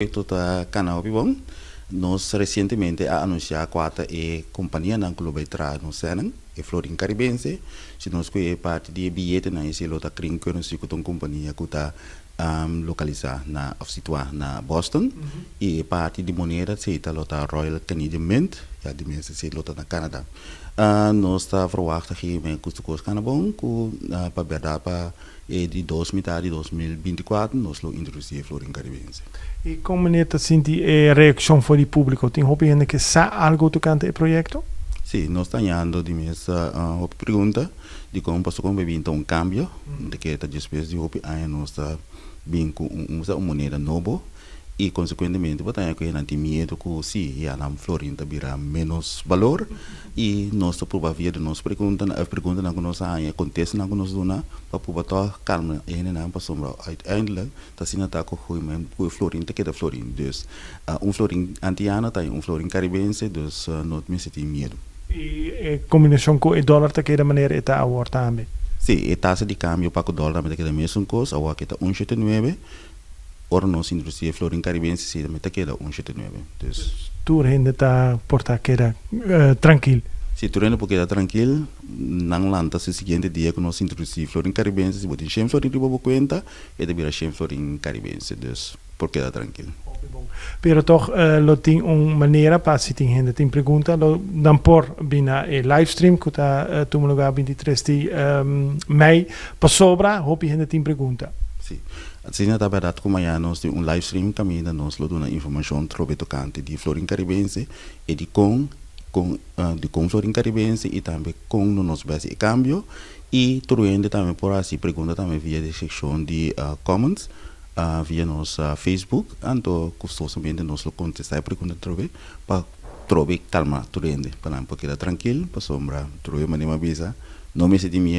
Tota canal Pibon, nós recentemente anunciamos quatro companhia na Clube Tra no Senang, e Florin Caribense, se nós que é parte de bilhete na esse lota crim que nós com companhia que está localizada na situada na Boston e parte de moneda se está lota Royal Canadian Mint, ja die mensen se lota na Canada. Nós está verwachten que men custo cost kan bom ku para verdade para de 2024 nós lo introduzir Florin Caribense. E como neta senti reação foi do público? Tem hobby ainda que sa algo tocante ao projeto? Sim, nós estamos tendo de mesa pergunta de como passou como bebinta cambio de que está despesa de hobby aí nós está bem com uma moneda nova e consequentemente botar que não tem medo que se já na Florin tabira menos valor e nós está provavelmente nós pergunta na nós aí acontece na nós dona para botar calma e não para sombra uiteindelijk dat zien dat ook goed Florin te keren Florin dus Florin antiana tem Florin caribense dus nooit meer zit in medo. E combinação com o dólar tá queira maneira eta award também. Sim, a taxa de câmbio para o dólar mas que mesmo custo agora que está 1,79 ora nós introduzir Florin caribense se também está queda 1,79 dus tu ainda tá porta queira tranquilo. Se tu porque está tranquilo, não lanta se seguinte dia que nós introduzir Florin caribense, se botar 100 Florin riba por conta, e deverá 100 Florin caribense, dus porque está tranquilo. Pero toch lo tem maneira para se tem gente tem pergunta lo dan por bina e livestream que tá tu lugar 23 de mei para sobra hope gente tem pergunta. Sim. Assim na verdade como amanhã nós tem livestream caminho nós lo dona informação sobre tocante de Florin caribense e de com Florin caribense e também com no nosso base e cambio e tudo também por assim pergunta também via de seção de comments via nosso Facebook então custosamente nós lo contestar pergunta para trobe calma tudo para não porque tranquilo para sombra trobe maneira bisa não me senti